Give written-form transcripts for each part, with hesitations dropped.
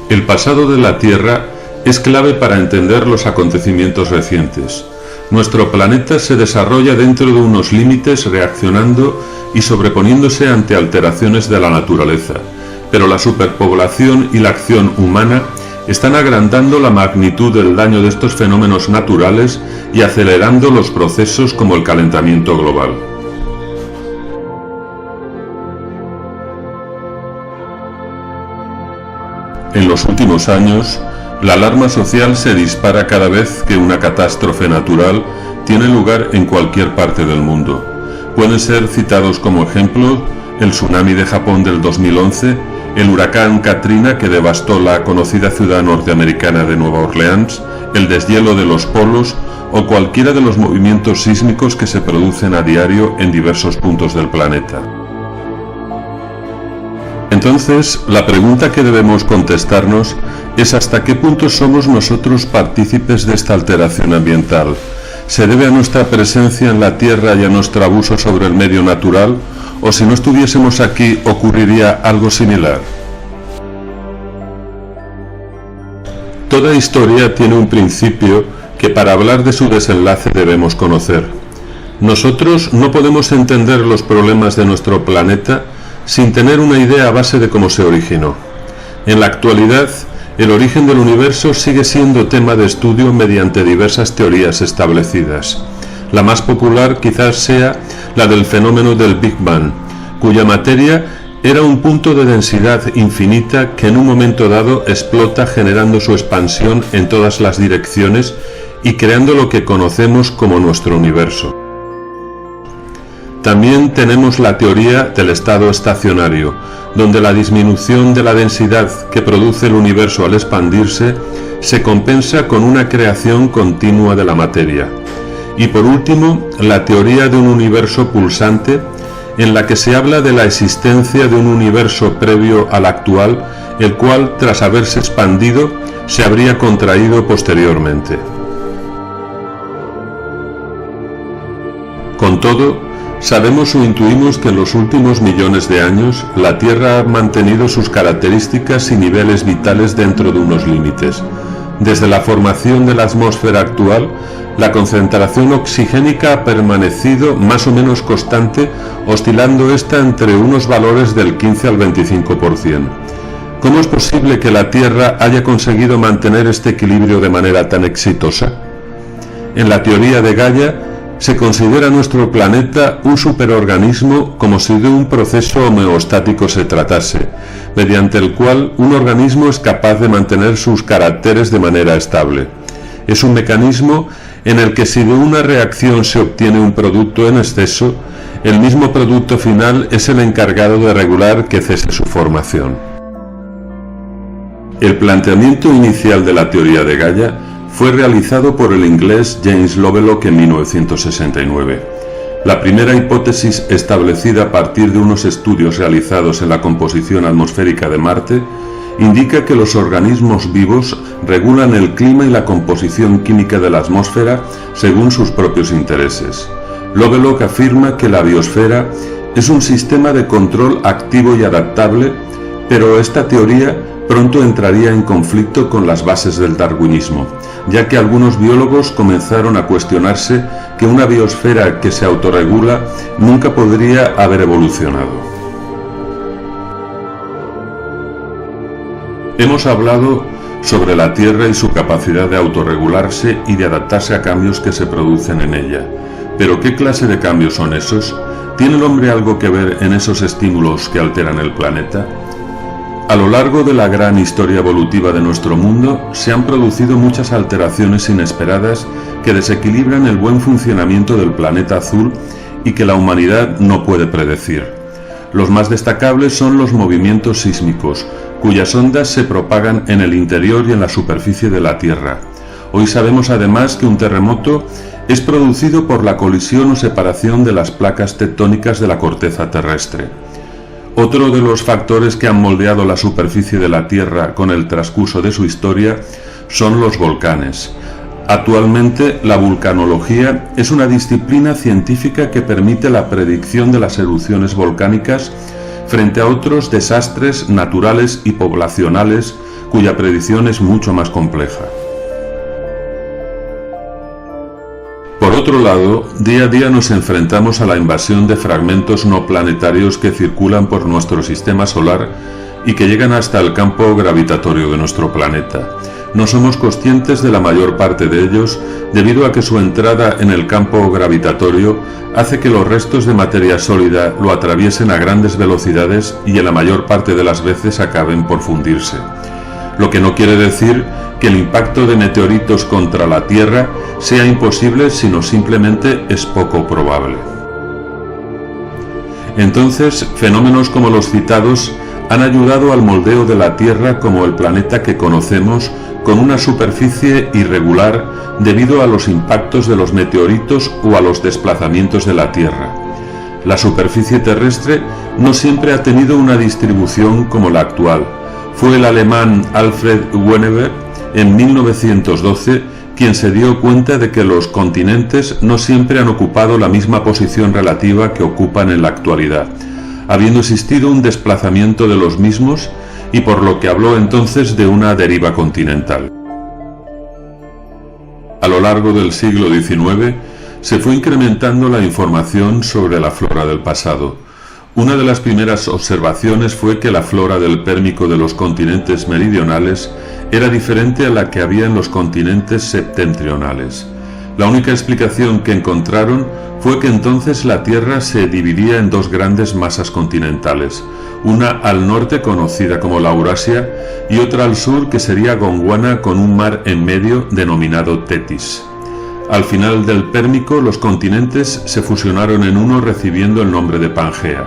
El pasado de la Tierra es clave para entender los acontecimientos recientes. Nuestro planeta se desarrolla dentro de unos límites, reaccionando y sobreponiéndose ante alteraciones de la naturaleza, pero la superpoblación y la acción humana están agrandando la magnitud del daño de estos fenómenos naturales y acelerando los procesos como el calentamiento global. En los últimos años, la alarma social se dispara cada vez que una catástrofe natural tiene lugar en cualquier parte del mundo. Pueden ser citados como ejemplo el tsunami de Japón del 2011, el huracán Katrina que devastó la conocida ciudad norteamericana de Nueva Orleans, el deshielo de los polos o cualquiera de los movimientos sísmicos que se producen a diario en diversos puntos del planeta. Entonces, la pregunta que debemos contestarnos es ¿hasta qué punto somos nosotros partícipes de esta alteración ambiental? ¿Se debe a nuestra presencia en la Tierra y a nuestro abuso sobre el medio natural? ¿O si no estuviésemos aquí ocurriría algo similar? Toda historia tiene un principio que para hablar de su desenlace debemos conocer. Nosotros no podemos entender los problemas de nuestro planeta sin tener una idea base de cómo se originó. En la actualidad, el origen del universo sigue siendo tema de estudio mediante diversas teorías establecidas. La más popular quizás sea la del fenómeno del Big Bang, cuya materia era un punto de densidad infinita que en un momento dado explota generando su expansión en todas las direcciones y creando lo que conocemos como nuestro universo. También tenemos la teoría del estado estacionario, donde la disminución de la densidad que produce el universo al expandirse se compensa con una creación continua de la materia. Y por último, la teoría de un universo pulsante, en la que se habla de la existencia de un universo previo al actual, el cual, tras haberse expandido, se habría contraído posteriormente. Con todo, sabemos o intuimos que en los últimos millones de años la Tierra ha mantenido sus características y niveles vitales dentro de unos límites. Desde la formación de la atmósfera actual, la concentración oxigénica ha permanecido más o menos constante, oscilando esta entre unos valores del 15 al 25%. ¿Cómo es posible que la Tierra haya conseguido mantener este equilibrio de manera tan exitosa? En la teoría de Gaia, se considera nuestro planeta un superorganismo como si de un proceso homeostático se tratase, mediante el cual un organismo es capaz de mantener sus caracteres de manera estable. Es un mecanismo en el que si de una reacción se obtiene un producto en exceso, el mismo producto final es el encargado de regular que cese su formación. El planteamiento inicial de la teoría de Gaia fue realizado por el inglés James Lovelock en 1969. La primera hipótesis establecida a partir de unos estudios realizados en la composición atmosférica de Marte indica que los organismos vivos regulan el clima y la composición química de la atmósfera según sus propios intereses. Lovelock afirma que la biosfera es un sistema de control activo y adaptable, pero esta teoría pronto entraría en conflicto con las bases del darwinismo, ya que algunos biólogos comenzaron a cuestionarse que una biosfera que se autorregula nunca podría haber evolucionado. Hemos hablado sobre la Tierra y su capacidad de autorregularse y de adaptarse a cambios que se producen en ella. ¿Pero qué clase de cambios son esos? ¿Tiene el hombre algo que ver en esos estímulos que alteran el planeta? A lo largo de la gran historia evolutiva de nuestro mundo, se han producido muchas alteraciones inesperadas que desequilibran el buen funcionamiento del planeta azul y que la humanidad no puede predecir. Los más destacables son los movimientos sísmicos, cuyas ondas se propagan en el interior y en la superficie de la Tierra. Hoy sabemos además que un terremoto es producido por la colisión o separación de las placas tectónicas de la corteza terrestre. Otro de los factores que han moldeado la superficie de la Tierra con el transcurso de su historia son los volcanes. Actualmente, la vulcanología es una disciplina científica que permite la predicción de las erupciones volcánicas frente a otros desastres naturales y poblacionales cuya predicción es mucho más compleja. Por otro lado, día a día nos enfrentamos a la invasión de fragmentos no planetarios que circulan por nuestro sistema solar y que llegan hasta el campo gravitatorio de nuestro planeta. No somos conscientes de la mayor parte de ellos debido a que su entrada en el campo gravitatorio hace que los restos de materia sólida lo atraviesen a grandes velocidades y en la mayor parte de las veces acaben por fundirse. Lo que no quiere decir que el impacto de meteoritos contra la Tierra sea imposible, sino simplemente es poco probable. Entonces, fenómenos como los citados han ayudado al moldeo de la Tierra como el planeta que conocemos, con una superficie irregular debido a los impactos de los meteoritos o a los desplazamientos de la Tierra. La superficie terrestre no siempre ha tenido una distribución como la actual. Fue el alemán Alfred Wegener en 1912 quien se dio cuenta de que los continentes no siempre han ocupado la misma posición relativa que ocupan en la actualidad, habiendo existido un desplazamiento de los mismos, y por lo que habló entonces de una deriva continental. A lo largo del siglo XIX se fue incrementando la información sobre la flora del pasado. Una de las primeras observaciones fue que la flora del Pérmico de los continentes meridionales era diferente a la que había en los continentes septentrionales. La única explicación que encontraron fue que entonces la Tierra se dividía en dos grandes masas continentales, una al norte conocida como la Eurasia y otra al sur que sería Gondwana con un mar en medio denominado Tetis. Al final del Pérmico los continentes se fusionaron en uno recibiendo el nombre de Pangea.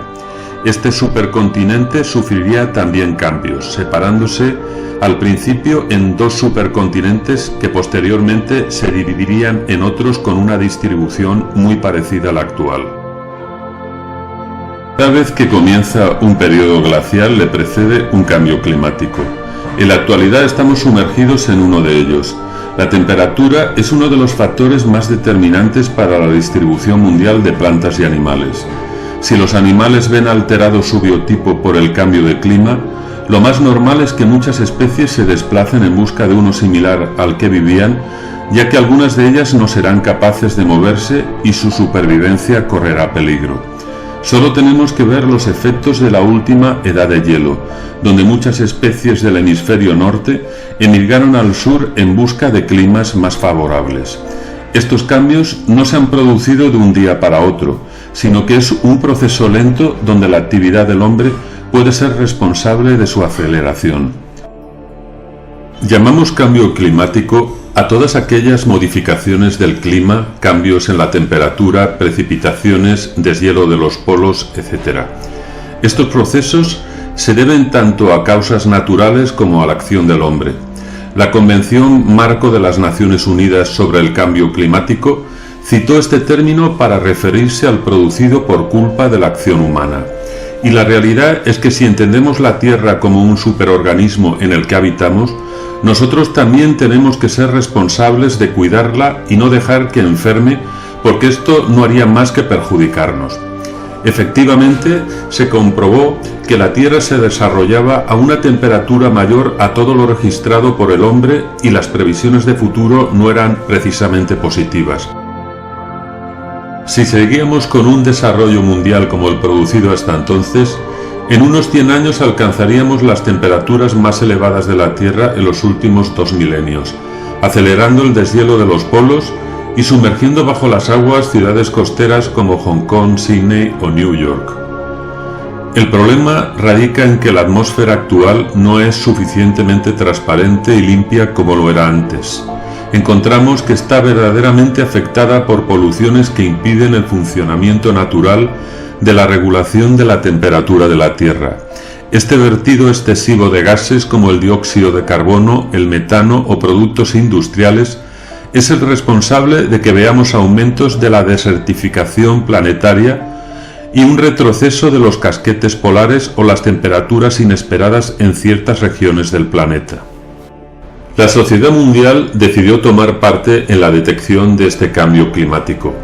Este supercontinente sufriría también cambios, separándose al principio en dos supercontinentes que posteriormente se dividirían en otros con una distribución muy parecida a la actual. Cada vez que comienza un periodo glacial le precede un cambio climático. En la actualidad estamos sumergidos en uno de ellos. La temperatura es uno de los factores más determinantes para la distribución mundial de plantas y animales. Si los animales ven alterado su biotipo por el cambio de clima, lo más normal es que muchas especies se desplacen en busca de uno similar al que vivían, ya que algunas de ellas no serán capaces de moverse y su supervivencia correrá peligro. Solo tenemos que ver los efectos de la última edad de hielo, donde muchas especies del hemisferio norte emigraron al sur en busca de climas más favorables. Estos cambios no se han producido de un día para otro, sino que es un proceso lento donde la actividad del hombre puede ser responsable de su aceleración. Llamamos cambio climático a todas aquellas modificaciones del clima, cambios en la temperatura, precipitaciones, deshielo de los polos, etc. Estos procesos se deben tanto a causas naturales como a la acción del hombre. La Convención Marco de las Naciones Unidas sobre el Cambio Climático citó este término para referirse al producido por culpa de la acción humana. Y la realidad es que si entendemos la Tierra como un superorganismo en el que habitamos, nosotros también tenemos que ser responsables de cuidarla y no dejar que enferme, porque esto no haría más que perjudicarnos. Efectivamente, se comprobó que la Tierra se desarrollaba a una temperatura mayor a todo lo registrado por el hombre y las previsiones de futuro no eran precisamente positivas. Si seguíamos con un desarrollo mundial como el producido hasta entonces, en unos 100 años alcanzaríamos las temperaturas más elevadas de la Tierra en los últimos 2 milenios, acelerando el deshielo de los polos y sumergiendo bajo las aguas ciudades costeras como Hong Kong, Sydney o New York. El problema radica en que la atmósfera actual no es suficientemente transparente y limpia como lo era antes. Encontramos que está verdaderamente afectada por poluciones que impiden el funcionamiento natural de la regulación de la temperatura de la Tierra. Este vertido excesivo de gases como el dióxido de carbono, el metano o productos industriales es el responsable de que veamos aumentos de la desertificación planetaria y un retroceso de los casquetes polares o las temperaturas inesperadas en ciertas regiones del planeta. La sociedad mundial decidió tomar parte en la detección de este cambio climático.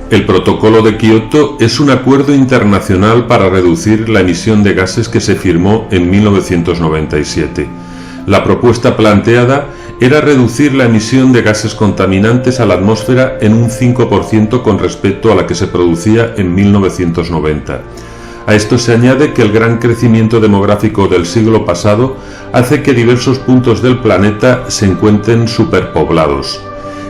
El Protocolo de Kioto es un acuerdo internacional para reducir la emisión de gases que se firmó en 1997. La propuesta planteada era reducir la emisión de gases contaminantes a la atmósfera en un 5% con respecto a la que se producía en 1990. A esto se añade que el gran crecimiento demográfico del siglo pasado hace que diversos puntos del planeta se encuentren superpoblados.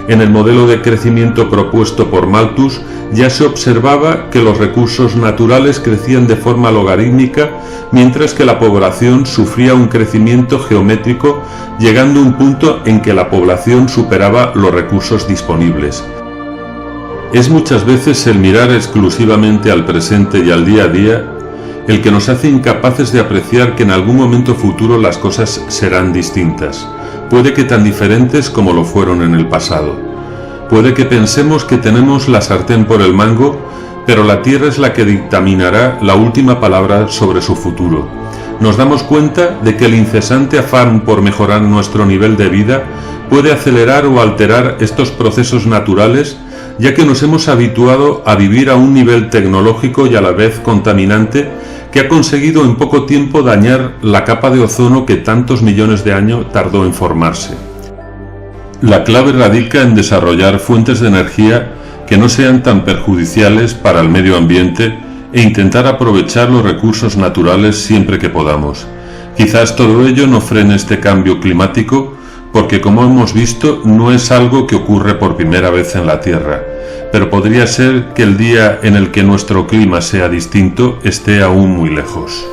En el modelo de crecimiento propuesto por Malthus ya se observaba que los recursos naturales crecían de forma logarítmica, mientras que la población sufría un crecimiento geométrico, llegando a un punto en que la población superaba los recursos disponibles. Es muchas veces el mirar exclusivamente al presente y al día a día el que nos hace incapaces de apreciar que en algún momento futuro las cosas serán distintas, puede que tan diferentes como lo fueron en el pasado. Puede que pensemos que tenemos la sartén por el mango, pero la Tierra es la que dictaminará la última palabra sobre su futuro. Nos damos cuenta de que el incesante afán por mejorar nuestro nivel de vida puede acelerar o alterar estos procesos naturales, ya que nos hemos habituado a vivir a un nivel tecnológico y a la vez contaminante que ha conseguido en poco tiempo dañar la capa de ozono que tantos millones de años tardó en formarse. La clave radica en desarrollar fuentes de energía que no sean tan perjudiciales para el medio ambiente e intentar aprovechar los recursos naturales siempre que podamos. Quizás todo ello no frene este cambio climático, porque como hemos visto no es algo que ocurre por primera vez en la Tierra, pero podría ser que el día en el que nuestro clima sea distinto esté aún muy lejos.